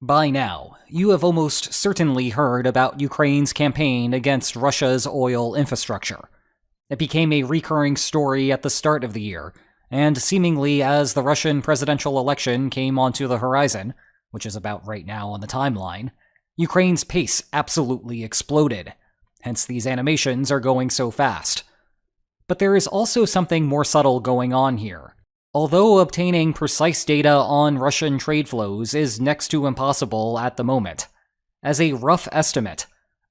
By now, you have almost certainly heard about Ukraine's campaign against Russia's oil infrastructure. It became a recurring story at the start of the year, and seemingly as the Russian presidential election came onto the horizon, which is about right now on the timeline, Ukraine's pace absolutely exploded. Hence these animations are going so fast. But there is also something more subtle going on here. Although obtaining precise data on Russian trade flows is next to impossible at the moment, as a rough estimate,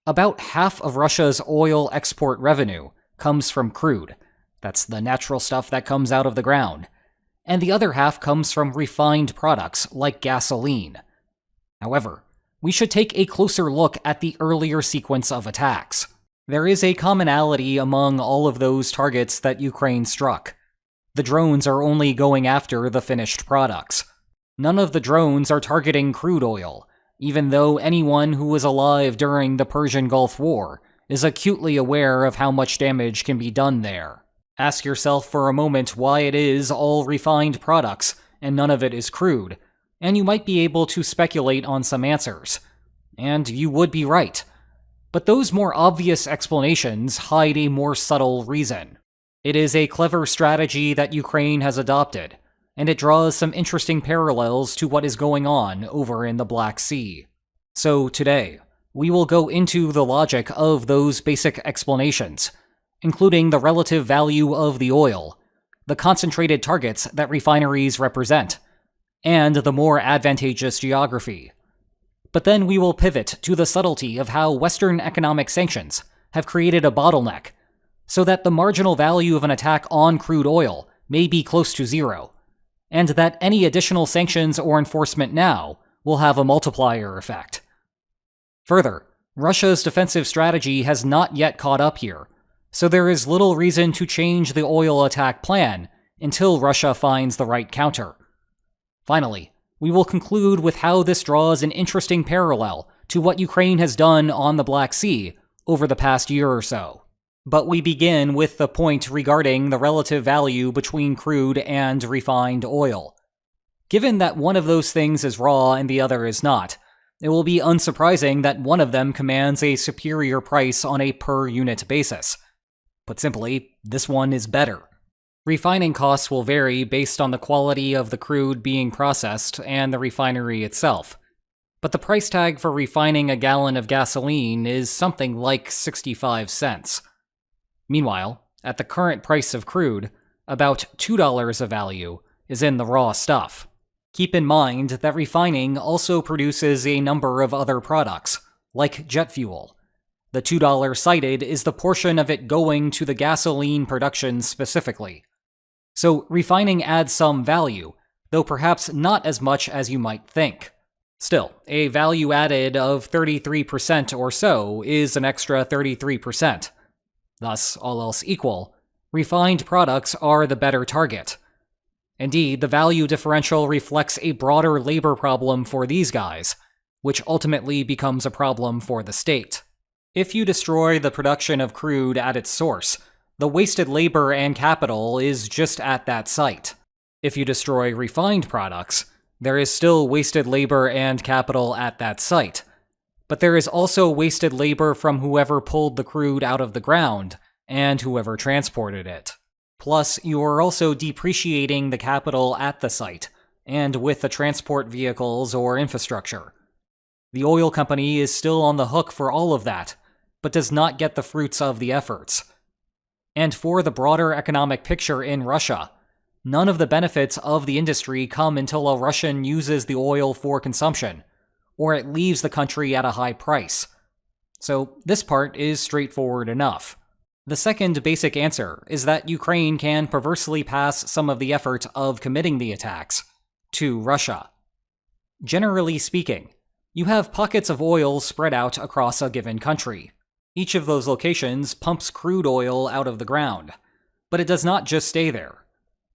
about half of Russia's oil export revenue comes from crude. That's the natural stuff that comes out of the ground. And the other half comes from refined products like gasoline. However, we should take a closer look at the earlier sequence of attacks. There is a commonality among all of those targets that Ukraine struck. The drones are only going after the finished products. None of the drones are targeting crude oil, even though anyone who was alive during the Persian Gulf War is acutely aware of how much damage can be done there. Ask yourself for a moment why it is all refined products and none of it is crude, and you might be able to speculate on some answers. And you would be right. But those more obvious explanations hide a more subtle reason. It is a clever strategy that Ukraine has adopted, and it draws some interesting parallels to what is going on over in the Black Sea. So today, we will go into the logic of those basic explanations, including the relative value of the oil, the concentrated targets that refineries represent, and the more advantageous geography. But then we will pivot to the subtlety of how Western economic sanctions have created a bottleneck, so that the marginal value of an attack on crude oil may be close to zero, and that any additional sanctions or enforcement now will have a multiplier effect. Further, Russia's defensive strategy has not yet caught up here, so there is little reason to change the oil attack plan until Russia finds the right counter. Finally, we will conclude with how this draws an interesting parallel to what Ukraine has done on the Black Sea over the past year or so. But we begin with the point regarding the relative value between crude and refined oil. Given that one of those things is raw and the other is not, it will be unsurprising that one of them commands a superior price on a per-unit basis. Put simply, this one is better. Refining costs will vary based on the quality of the crude being processed and the refinery itself. But the price tag for refining a gallon of gasoline is something like 65 cents. Meanwhile, at the current price of crude, about $2 of value is in the raw stuff. Keep in mind that refining also produces a number of other products, like jet fuel. The $2 cited is the portion of it going to the gasoline production specifically. So refining adds some value, though perhaps not as much as you might think. Still, a value added of 33% or so is an extra 33%. Thus, all else equal, refined products are the better target. Indeed, the value differential reflects a broader labor problem for these guys, which ultimately becomes a problem for the state. If you destroy the production of crude at its source, the wasted labor and capital is just at that site. If you destroy refined products, there is still wasted labor and capital at that site. But there is also wasted labor from whoever pulled the crude out of the ground and whoever transported it. Plus, you are also depreciating the capital at the site, and with the transport vehicles or infrastructure. The oil company is still on the hook for all of that, but does not get the fruits of the efforts. And for the broader economic picture in Russia, none of the benefits of the industry come until a Russian uses the oil for consumption, or it leaves the country at a high price. So this part is straightforward enough. The second basic answer is that Ukraine can perversely pass some of the effort of committing the attacks to Russia. Generally speaking, you have pockets of oil spread out across a given country. Each of those locations pumps crude oil out of the ground, but it does not just stay there.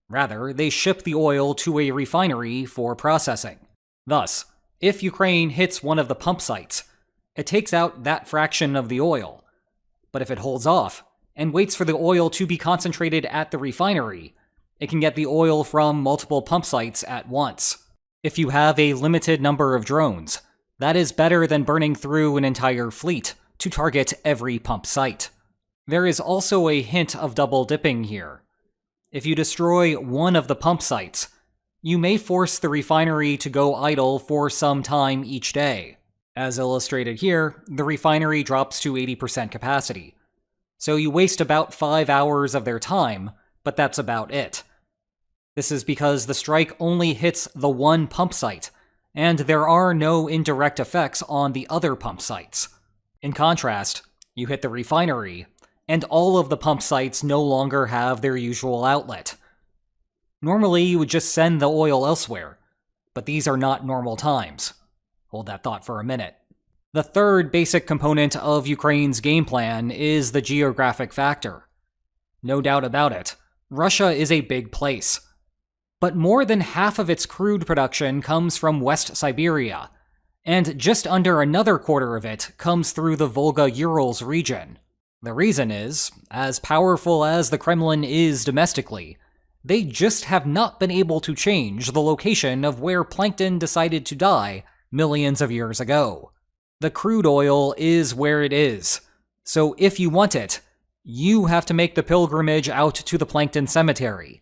Rather, they ship the oil to a refinery for processing. Thus, if Ukraine hits one of the pump sites, it takes out that fraction of the oil. But if it holds off and waits for the oil to be concentrated at the refinery, it can get the oil from multiple pump sites at once. If you have a limited number of drones, that is better than burning through an entire fleet to target every pump site. There is also a hint of double dipping here. If you destroy one of the pump sites, you may force the refinery to go idle for some time each day. As illustrated here, the refinery drops to 80% capacity. So you waste about 5 hours of their time, but that's about it. This is because the strike only hits the one pump site, and there are no indirect effects on the other pump sites. In contrast, you hit the refinery, and all of the pump sites no longer have their usual outlet. Normally, you would just send the oil elsewhere, but these are not normal times. Hold that thought for a minute. The third basic component of Ukraine's game plan is the geographic factor. No doubt about it, Russia is a big place. But more than half of its crude production comes from West Siberia, and just under another quarter of it comes through the Volga-Urals region. The reason is, as powerful as the Kremlin is domestically, they just have not been able to change the location of where plankton decided to die millions of years ago. The crude oil is where it is, so if you want it, you have to make the pilgrimage out to the plankton cemetery.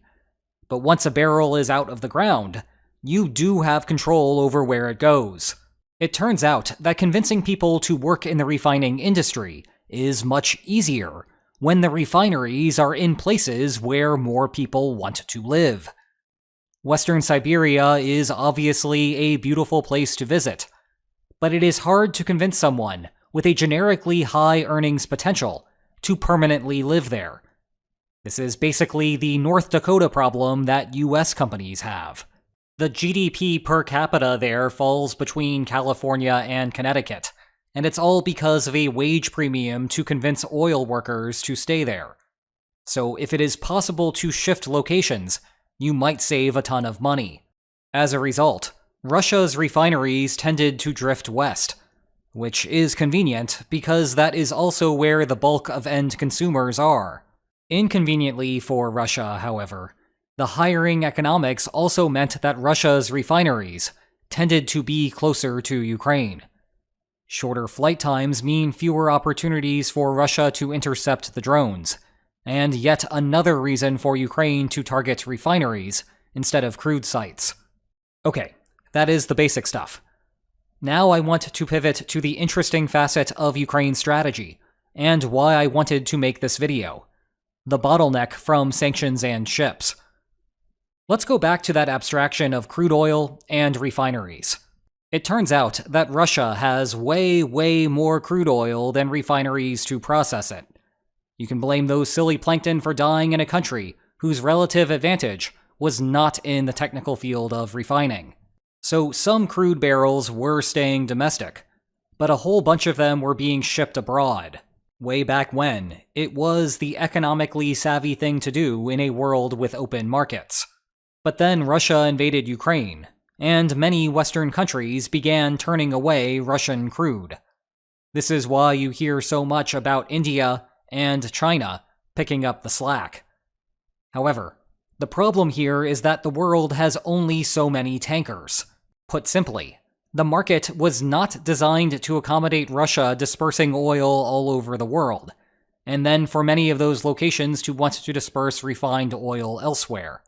But once a barrel is out of the ground, you do have control over where it goes. It turns out that convincing people to work in the refining industry is much easier when the refineries are in places where more people want to live. Western Siberia is obviously a beautiful place to visit, but it is hard to convince someone with a generically high earnings potential to permanently live there. This is basically the North Dakota problem that US companies have. The GDP per capita there falls between California and Connecticut, and it's all because of a wage premium to convince oil workers to stay there. So if it is possible to shift locations, you might save a ton of money. As a result, Russia's refineries tended to drift west, which is convenient because that is also where the bulk of end consumers are. Inconveniently for Russia, however, the hiring economics also meant that Russia's refineries tended to be closer to Ukraine. Shorter flight times mean fewer opportunities for Russia to intercept the drones, and yet another reason for Ukraine to target refineries instead of crude sites. Okay, that is the basic stuff. Now I want to pivot to the interesting facet of Ukraine's strategy, and why I wanted to make this video: the bottleneck from sanctions and ships. Let's go back to that abstraction of crude oil and refineries. It turns out that Russia has way more crude oil than refineries to process it. You can blame those silly plankton for dying in a country whose relative advantage was not in the technical field of refining. So some crude barrels were staying domestic, but a whole bunch of them were being shipped abroad. Way back when, it was the economically savvy thing to do in a world with open markets. But then Russia invaded Ukraine, and many Western countries began turning away Russian crude. This is why you hear so much about India and China picking up the slack. However, the problem here is that the world has only so many tankers. Put simply, the market was not designed to accommodate Russia dispersing oil all over the world, and then for many of those locations to want to disperse refined oil elsewhere.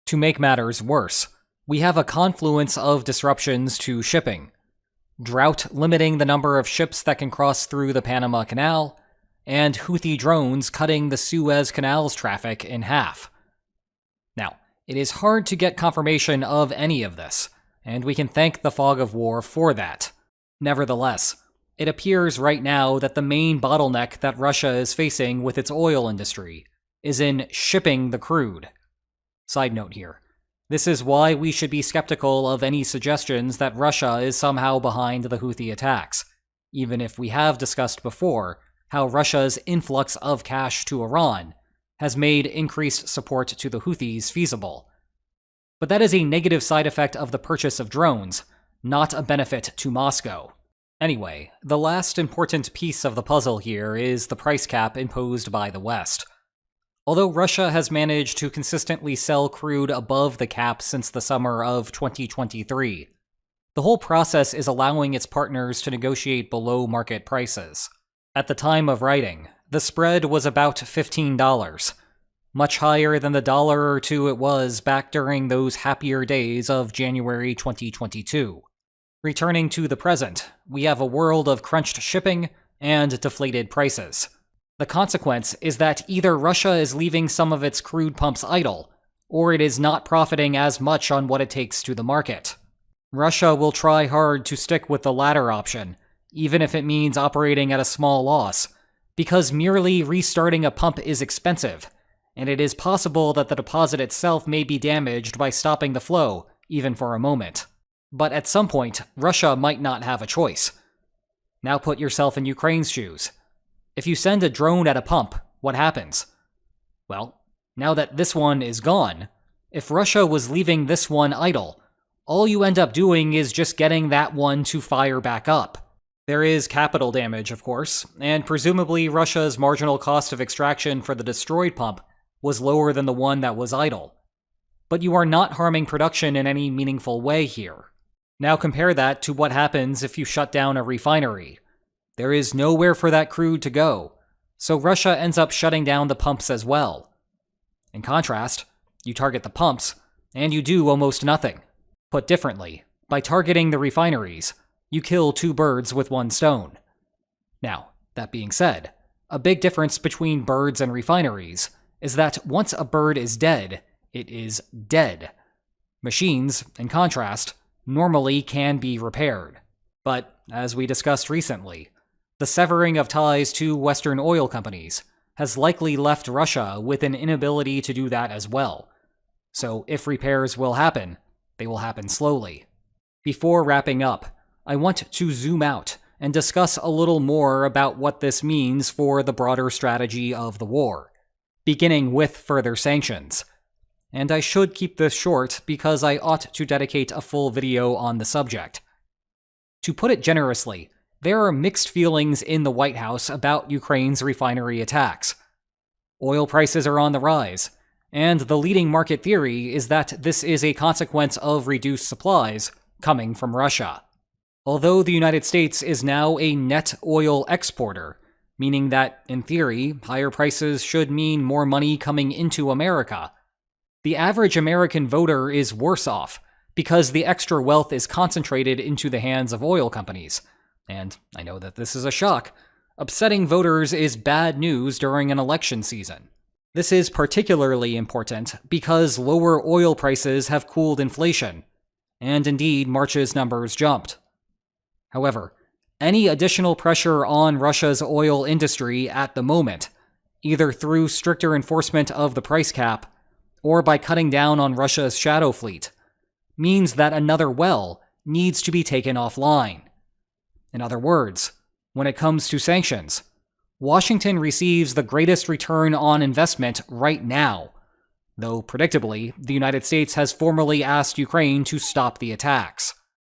To make matters worse, we have a confluence of disruptions to shipping. Drought limiting the number of ships that can cross through the Panama Canal, and Houthi drones cutting the Suez Canal's traffic in half. Now, it is hard to get confirmation of any of this, and we can thank the fog of war for that. Nevertheless, it appears right now that the main bottleneck that Russia is facing with its oil industry is in shipping the crude. Side note here. This is why we should be skeptical of any suggestions that Russia is somehow behind the Houthi attacks, even if we have discussed before how Russia's influx of cash to Iran has made increased support to the Houthis feasible. But that is a negative side effect of the purchase of drones, not a benefit to Moscow. Anyway, the last important piece of the puzzle here is the price cap imposed by the West. Although Russia has managed to consistently sell crude above the cap since the summer of 2023, the whole process is allowing its partners to negotiate below market prices. At the time of writing, the spread was about $15, much higher than the dollar or two it was back during those happier days of January 2022. Returning to the present, we have a world of crunched shipping and deflated prices. The consequence is that either Russia is leaving some of its crude pumps idle, or it is not profiting as much on what it takes to the market. Russia will try hard to stick with the latter option, even if it means operating at a small loss, because merely restarting a pump is expensive, and it is possible that the deposit itself may be damaged by stopping the flow, even for a moment. But at some point, Russia might not have a choice. Now put yourself in Ukraine's shoes. If you send a drone at a pump, what happens? Well, now that this one is gone, if Russia was leaving this one idle, all you end up doing is just getting that one to fire back up. There is capital damage, of course, and presumably Russia's marginal cost of extraction for the destroyed pump was lower than the one that was idle. But you are not harming production in any meaningful way here. Now compare that to what happens if you shut down a refinery. There is nowhere for that crude to go, so Russia ends up shutting down the pumps as well. In contrast, you target the pumps, and you do almost nothing. Put differently, by targeting the refineries, you kill two birds with one stone. Now, that being said, a big difference between birds and refineries is that once a bird is dead, it is dead. Machines, in contrast, normally can be repaired. But, as we discussed recently, the severing of ties to Western oil companies has likely left Russia with an inability to do that as well. So if repairs will happen, they will happen slowly. Before wrapping up, I want to zoom out and discuss a little more about what this means for the broader strategy of the war, beginning with further sanctions. And I should keep this short because I ought to dedicate a full video on the subject. To put it generously, there are mixed feelings in the White House about Ukraine's refinery attacks. Oil prices are on the rise, and the leading market theory is that this is a consequence of reduced supplies coming from Russia. Although the United States is now a net oil exporter, meaning that, in theory, higher prices should mean more money coming into America, the average American voter is worse off because the extra wealth is concentrated into the hands of oil companies. And I know that this is a shock. Upsetting voters is bad news during an election season. This is particularly important because lower oil prices have cooled inflation, and indeed March's numbers jumped. However, any additional pressure on Russia's oil industry at the moment, either through stricter enforcement of the price cap or by cutting down on Russia's shadow fleet, means that another well needs to be taken offline. In other words, when it comes to sanctions, Washington receives the greatest return on investment right now, though predictably, the United States has formally asked Ukraine to stop the attacks.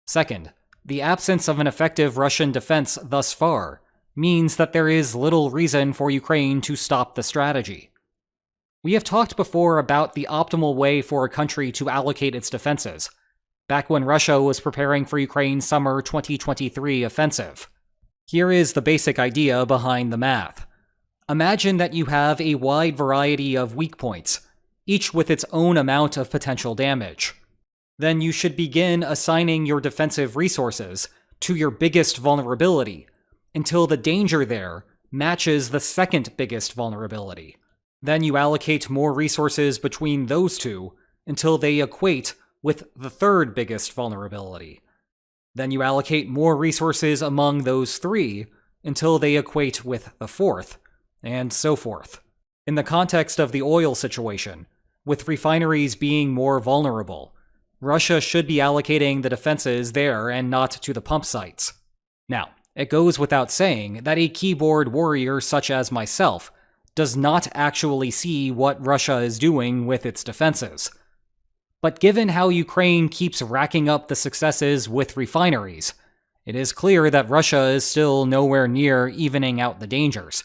Second, the absence of an effective Russian defense thus far means that there is little reason for Ukraine to stop the strategy. We have talked before about the optimal way for a country to allocate its defenses, back when Russia was preparing for Ukraine's summer 2023 offensive. Here is the basic idea behind the math. Imagine that you have a wide variety of weak points, each with its own amount of potential damage. Then you should begin assigning your defensive resources to your biggest vulnerability until the danger there matches the second biggest vulnerability. Then you allocate more resources between those two until they equate with the third biggest vulnerability. Then you allocate more resources among those three until they equate with the fourth, and so forth. In the context of the oil situation, with refineries being more vulnerable, Russia should be allocating the defenses there and not to the pump sites. Now, it goes without saying that a keyboard warrior such as myself does not actually see what Russia is doing with its defenses. But given how Ukraine keeps racking up the successes with refineries, it is clear that Russia is still nowhere near evening out the dangers.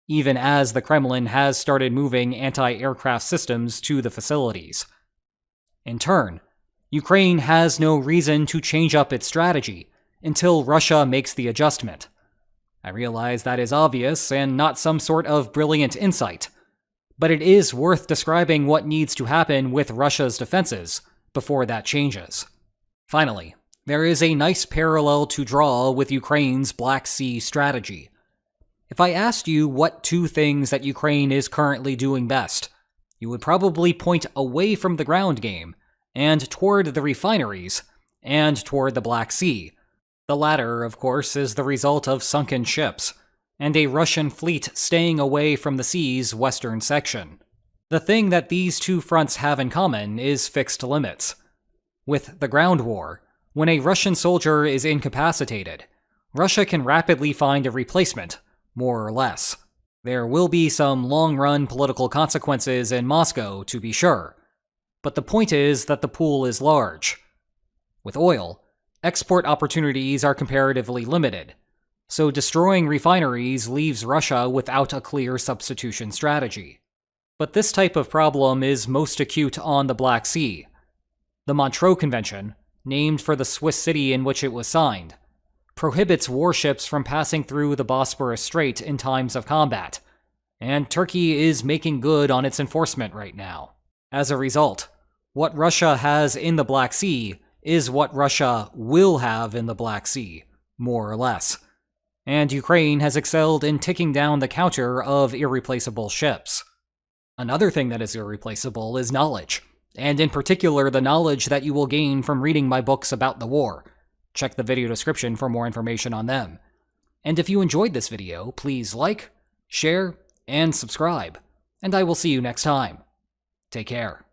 even as the Kremlin has started moving anti-aircraft systems to the facilities. In turn, Ukraine has no reason to change up its strategy until Russia makes the adjustment. I realize that is obvious and not some sort of brilliant insight, but it is worth describing what needs to happen with Russia's defenses before that changes. Finally, there is a nice parallel to draw with Ukraine's Black Sea strategy. If I asked you what two things that Ukraine is currently doing best, you would probably point away from the ground game and toward the refineries and toward the Black Sea. The latter, of course, is the result of sunken ships and a Russian fleet staying away from the sea's western section. The thing that these two fronts have in common is fixed limits. With the ground war, when a Russian soldier is incapacitated, Russia can rapidly find a replacement, more or less. There will be some long-run political consequences in Moscow, to be sure, but the point is that the pool is large. With oil, export opportunities are comparatively limited, so destroying refineries leaves Russia without a clear substitution strategy. But this type of problem is most acute on the Black Sea. The Montreux Convention, named for the Swiss city in which it was signed, prohibits warships from passing through the Bosporus Strait in times of combat, and Turkey is making good on its enforcement right now. As a result, what Russia has in the Black Sea is what Russia will have in the Black Sea, more or less. And Ukraine has excelled in ticking down the counter of irreplaceable ships. Another thing that is irreplaceable is knowledge, and in particular the knowledge that you will gain from reading my books about the war. Check the video description for more information on them. And if you enjoyed this video, please like, share, and subscribe. And I will see you next time. Take care.